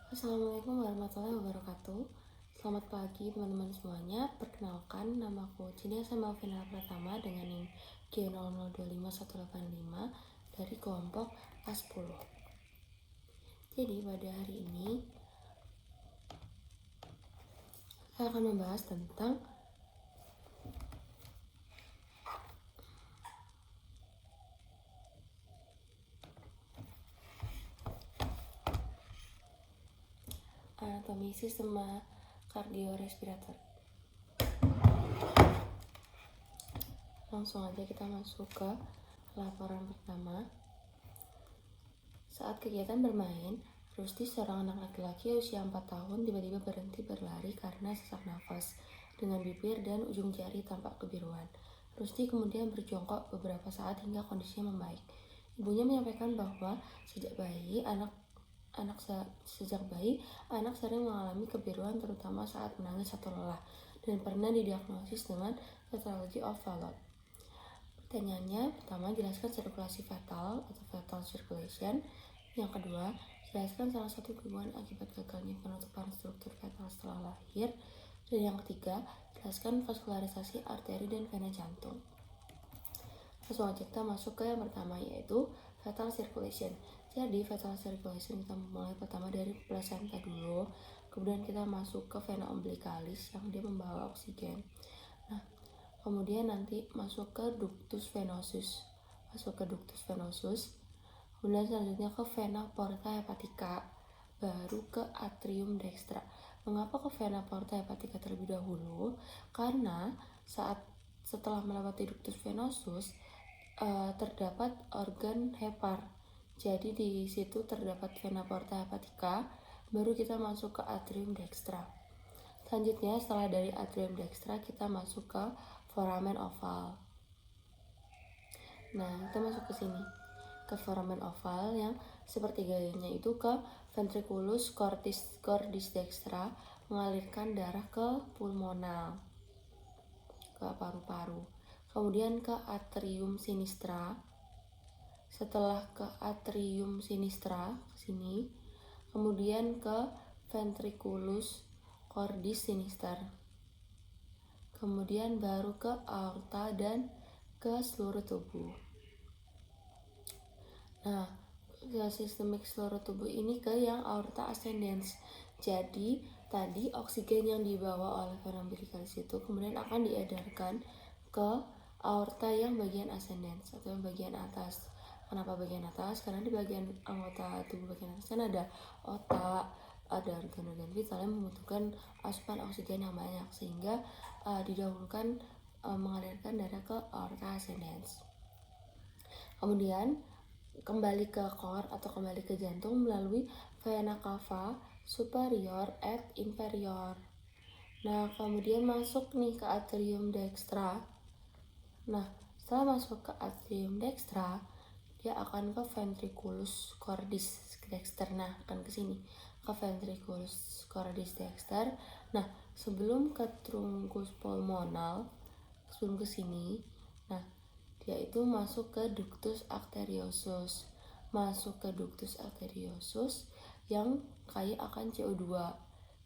Assalamualaikum warahmatullahi wabarakatuh. Selamat pagi teman-teman semuanya. Perkenalkan, nama aku Cinia sama Vena Pratama dengan NIM G0025185 dari kelompok A10. Jadi pada hari ini saya akan membahas tentang anatomi sistem kardiorespirator. Langsung aja kita masuk ke laporan pertama. Saat kegiatan bermain, Rusdi, seorang anak laki-laki usia 4 tahun, tiba-tiba berhenti berlari karena sesak nafas. Dengan bibir dan ujung jari tampak kebiruan. Rusdi kemudian berjongkok beberapa saat hingga kondisinya membaik. Ibunya menyampaikan bahwa sejak bayi anak sering mengalami kebiruan terutama saat menangis atau lelah dan pernah didiagnosis dengan tetralogy of Fallot. Pertanyaannya, pertama, jelaskan sirkulasi fetal atau fetal circulation. Yang kedua, jelaskan salah satu gangguan akibat gagalnya penutupan struktur fetal setelah lahir. Dan yang ketiga, jelaskan vaskularisasi arteri dan vena jantung. Langsung aja kita masuk ke yang pertama, yaitu fetal circulation. Jadi fetal circulation kita mulai pertama dari placenta dulu, kemudian kita masuk ke vena umbilicalis yang dia membawa oksigen. Nah, kemudian nanti masuk ke ductus venosus, kemudian selanjutnya ke vena porta hepatica, baru ke atrium dextra. Mengapa ke vena porta hepatica terlebih dahulu? Karena setelah melewati ductus venosus terdapat organ hepar. Jadi di situ terdapat vena porta hepatica, baru kita masuk ke atrium dextra. Selanjutnya setelah dari atrium dextra kita masuk ke foramen oval. Nah, kita masuk ke sini, ke foramen oval yang sepertiganya itu ke ventriculus cordis dextra, mengalirkan darah ke pulmonal, ke paru-paru. Kemudian ke atrium sinistra. Setelah ke atrium sinistra sini, kemudian ke ventriculus cordis sinister. Kemudian baru ke aorta dan ke seluruh tubuh. Nah, ke sistemik seluruh tubuh ini ke yang aorta ascendens. Jadi tadi oksigen yang dibawa oleh vena umbilicalis itu kemudian akan diedarkan ke aorta yang bagian ascendens atau yang bagian atas. Kenapa bagian atas? Karena di bagian anggota tubuh bagian atas kan ada otak, ada organ-organ vital yang membutuhkan asupan oksigen yang banyak, sehingga didahulukan mengalirkan darah ke aorta ascendens. Kemudian kembali ke core atau kembali ke jantung melalui vena cava superior et inferior. Nah, kemudian masuk nih ke atrium dextra. Nah, setelah masuk ke atrium dextra, dia akan ke ventriculus cordis dexter. Nah, akan ke sini, ke ventriculus cordis dexter. Nah, sebelum ke truncus pulmonal, sebelum ke sini, nah, dia itu masuk ke ductus arteriosus. Yang kaya akan CO2.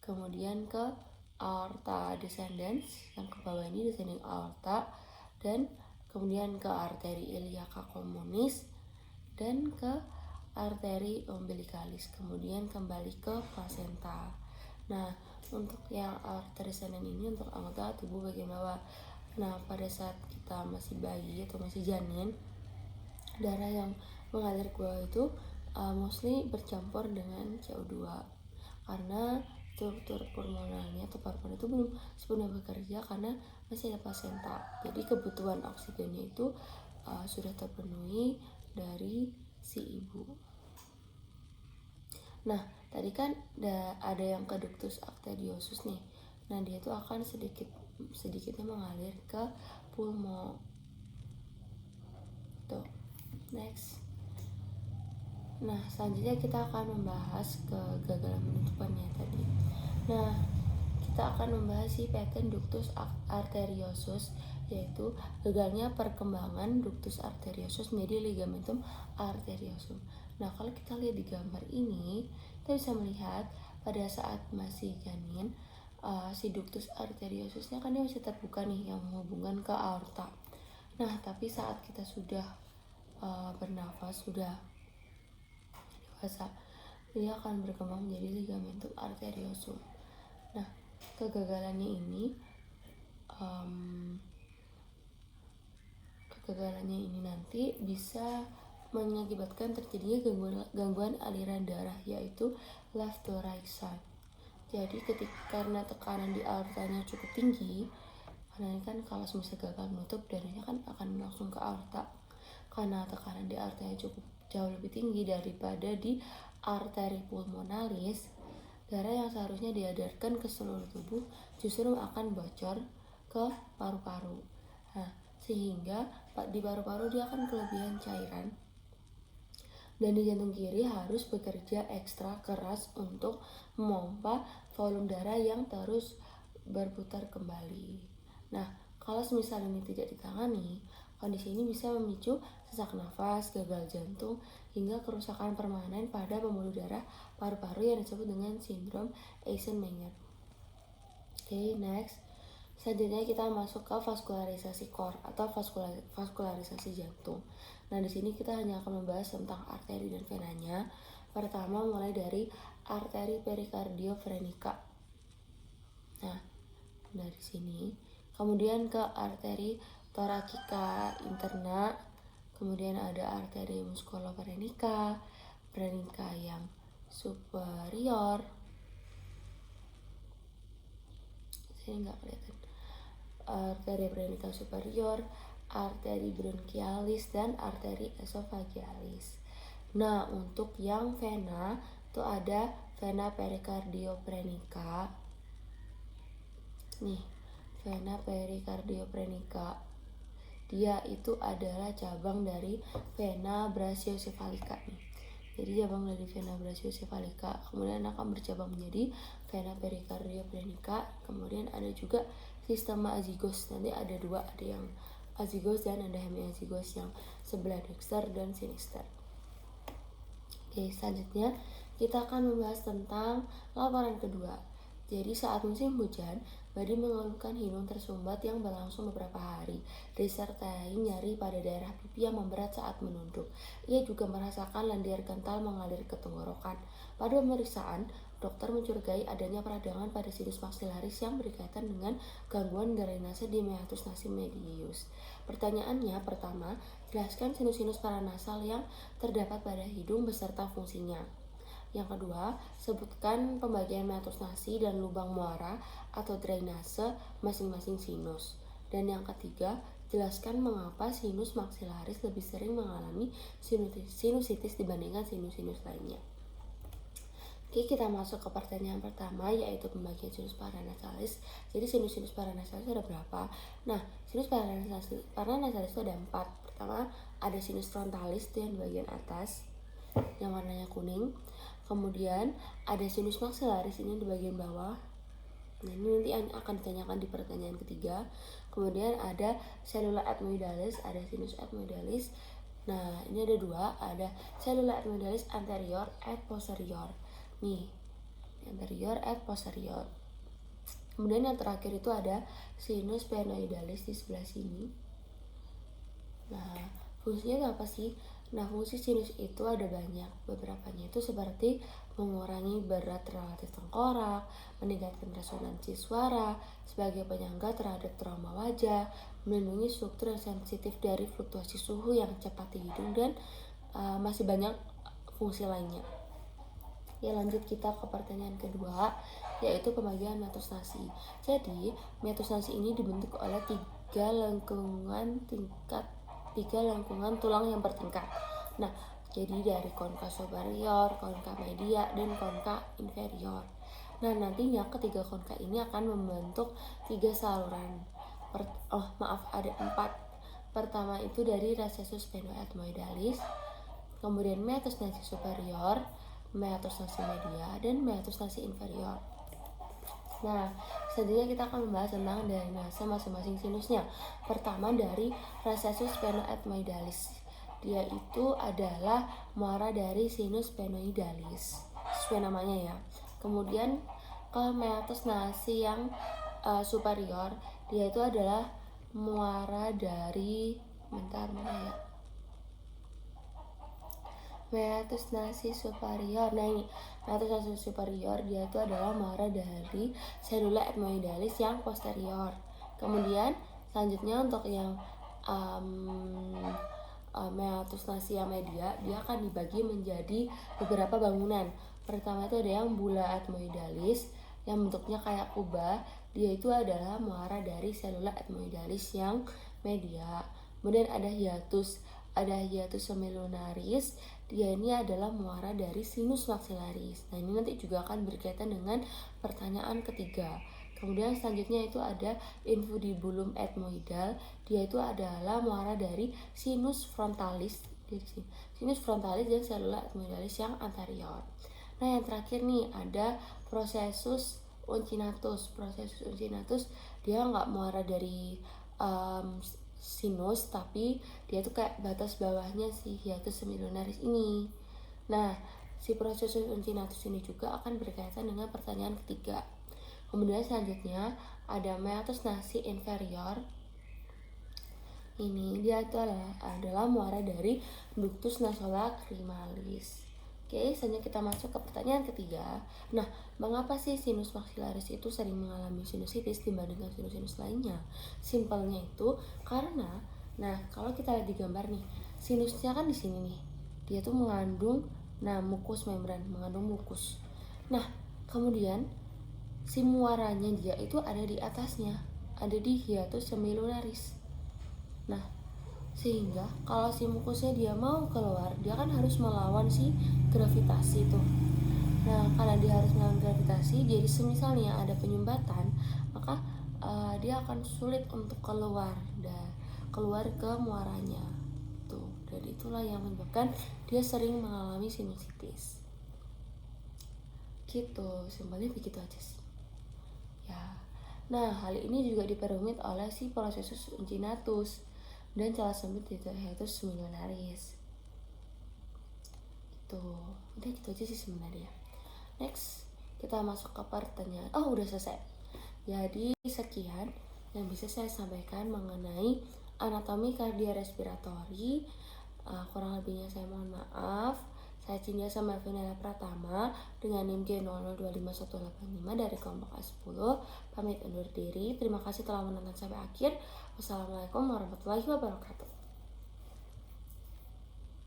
Kemudian ke aorta descendens, yang ke bawah ini descending aorta, dan kemudian ke arteri iliaca communis dan ke arteri umbilicalis, kemudian kembali ke placenta. Nah, untuk yang aorta descendens ini untuk anggota tubuh bagian bawah. Nah, pada saat kita masih bayi atau masih janin, darah yang mengalir ke bawah itu mostly bercampur dengan CO2 karena struktur pulmonalnya atau paru-paru itu belum sepenuhnya bekerja karena masih ada placenta. Jadi kebutuhan oksigennya itu sudah terpenuhi dari si ibu. Nah, tadi kan ada yang ke ductus arteriosus nih. Nah, dia itu akan sedikitnya mengalir ke pulmo. Tuh, next. Nah, selanjutnya kita akan membahas kegagalan penutupannya tadi. Nah, kita akan membahas si pattern ductus arteriosus, yaitu gagalnya perkembangan ductus arteriosus menjadi ligamentum arteriosum. Nah, kalau kita lihat di gambar ini, kita bisa melihat pada saat masih janin, si ductus arteriosusnya kan dia masih terbuka nih yang menghubungkan ke aorta. Nah, tapi saat kita sudah bernafas, sudah dewasa, dia akan berkembang menjadi ligamentum arteriosum. Nah, kegagalannya ini nanti bisa mengakibatkan terjadinya gangguan aliran darah, yaitu left to right side. Jadi karena tekanan di aortanya cukup tinggi, karena ini kan kalau misalnya gagal menutup, darahnya kan akan langsung ke aorta. Karena tekanan di aortanya cukup jauh lebih tinggi daripada di arteri pulmonalis, darah yang seharusnya diedarkan ke seluruh tubuh justru akan bocor ke paru-paru. Nah, sehingga di paru-paru dia akan kelebihan cairan, dan di jantung kiri harus bekerja ekstra keras untuk memompa volume darah yang terus berputar kembali. Nah, kalau semisal ini tidak ditangani, kondisi ini bisa memicu sesak nafas, gagal jantung, hingga kerusakan permanen pada pembuluh darah paru-paru yang disebut dengan sindrom Eisenmenger. Oke, next. Selanjutnya kita masuk ke vaskularisasi core atau vaskularisasi jantung. Nah, di sini kita hanya akan membahas tentang arteri dan venanya. Pertama, mulai dari arteri perikardioverenika. Nah, dari sini, kemudian ke arteri thoracica interna, kemudian ada arteri musculoverenica, verenica yang superior. Sini nggak kelihatan. Arteri verenica superior, arteri bronchialis, dan arteri esophagealis. Nah, untuk yang vena itu ada vena perikardioverenica. Nih, vena perikardioverenica. Dia itu adalah cabang dari vena brachiocephalica nih. Jadi cabang dari vena brachiocephalica kemudian akan bercabang menjadi vena perikardioverenica. Kemudian ada juga sistema azygos. Nanti ada dua, ada yang azygos dan ada hemiazygos yang sebelah dexter dan sinister. Oke, selanjutnya kita akan membahas tentang laporan kedua. Jadi saat musim hujan, Badi mengeluhkan hidung tersumbat yang berlangsung beberapa hari, disertai nyeri pada daerah pipi yang memberat saat menunduk. Ia juga merasakan lendir kental mengalir ke tenggorokan. Pada pemeriksaan, dokter mencurigai adanya peradangan pada sinus maksilaris yang berkaitan dengan gangguan drainase di meatus nasi medius. Pertanyaannya pertama, jelaskan sinus-sinus paranasal yang terdapat pada hidung beserta fungsinya. Yang kedua, sebutkan pembagian meatus nasi dan lubang muara atau drainase masing-masing sinus. Dan yang ketiga, jelaskan mengapa sinus maksilaris lebih sering mengalami sinusitis dibandingkan sinus-sinus lainnya. Oke, kita masuk ke pertanyaan pertama, yaitu pembagian sinus paranasalis. Jadi sinus-sinus paranasalis ada berapa? Nah, sinus paranasalis itu ada 4. Pertama, ada sinus frontalis, itu yang di bagian atas, yang warnanya kuning. Kemudian ada sinus maksilaris, ini di bagian bawah. Nah, ini nanti akan ditanyakan di pertanyaan ketiga. Kemudian ada cellula ethmoidalis, ada sinus ethmoidalis. Nah, ini ada 2, ada cellula ethmoidalis anterior et posterior. Nih, anterior et posterior. Kemudian yang terakhir itu ada sinus sphenoidalis di sebelah sini. Nah, fungsinya apa sih? Nah, fungsi sinus itu ada banyak. Beberapanya itu seperti mengurangi berat relatif tengkorak, meningkatkan resonansi suara, sebagai penyangga terhadap trauma wajah, melindungi struktur yang sensitif dari fluktuasi suhu yang cepat di hidung, dan masih banyak fungsi lainnya. Ya, lanjut kita ke pertanyaan kedua, yaitu pembagian meatus nasi. Jadi, meatus nasi ini dibentuk oleh tiga lengkungan tulang yang bertingkat. Nah, jadi dari konka superior, konka media, dan konka inferior. Nah, nantinya ketiga konka ini akan membentuk 3 saluran. Ada 4. Pertama itu dari recessus sphenoethmoidalis, kemudian meatus nasi superior, meatus nasi media, dan meatus nasi inferior. Nah, selanjutnya kita akan membahas tentang drainase masing-masing sinusnya. Pertama dari recessus sphenoethmoidalis. Dia itu adalah muara dari sinus sphenoidalis, sesuai namanya ya. Kemudian ke meatus nasi yang superior, dia itu adalah muara dari meatus nasi superior. Nah ini meatus nasi superior, dia itu adalah muara dari selula ethmoidalis yang posterior. Kemudian selanjutnya untuk yang meatus nasi yang media, dia akan dibagi menjadi beberapa bangunan. Pertama itu ada yang bula ethmoidalis yang bentuknya kayak kubah, dia itu adalah muara dari selula ethmoidalis yang media. Kemudian ada hiatus semilunaris, dia ini adalah muara dari sinus maxillaris. Nah ini nanti juga akan berkaitan dengan pertanyaan ketiga. Kemudian selanjutnya itu ada infundibulum ethmoidal, dia itu adalah muara dari sinus frontalis dan selula ethmoidalis yang anterior. Nah yang terakhir nih ada processus uncinatus. Processus uncinatus dia nggak muara dari sinus, tapi dia tuh kayak batas bawahnya si hiatus semilunaris ini. Nah si processus uncinatus ini juga akan berkaitan dengan pertanyaan ketiga. Kemudian selanjutnya ada meatus nasi inferior. Ini dia itu adalah muara dari ductus nasolacrimalis. Oke, selanjutnya kita masuk ke pertanyaan ketiga. Nah, mengapa sih sinus maxillaris itu sering mengalami sinusitis dibandingkan sinus-sinus lainnya? Simpelnya itu karena, nah kalau kita lihat di gambar nih, sinusnya kan di sini nih, dia tuh mengandung, mukus membran, mengandung mukus. Nah, kemudian si muaranya dia itu ada di atasnya, ada di hiatus semilunaris. Nah, sehingga kalau si mukusnya dia mau keluar, dia kan harus melawan si gravitasi tuh. Nah, karena dia harus melawan gravitasi, jadi semisalnya ada penyumbatan, maka dia akan sulit untuk keluar ke muaranya tuh. Dan itulah yang menyebabkan dia sering mengalami sinusitis. Gitu, simpelnya begitu aja sih. Ya. Nah, hal ini juga diperumit oleh si processus uncinatus dan salah satu yaitu semilunaris. Udah gitu aja sih sebenarnya. Next, kita masuk ke pertanyaan. Oh, udah selesai. Jadi sekian yang bisa saya sampaikan mengenai anatomi kardiorespiratori. Kurang lebihnya saya mohon maaf. Saya Cynthia Melvinella Pratama dengan NIM J0025185 dari kelompok A10. Pamit undur diri. Terima kasih telah menonton sampai akhir. Wassalamualaikum warahmatullahi wabarakatuh.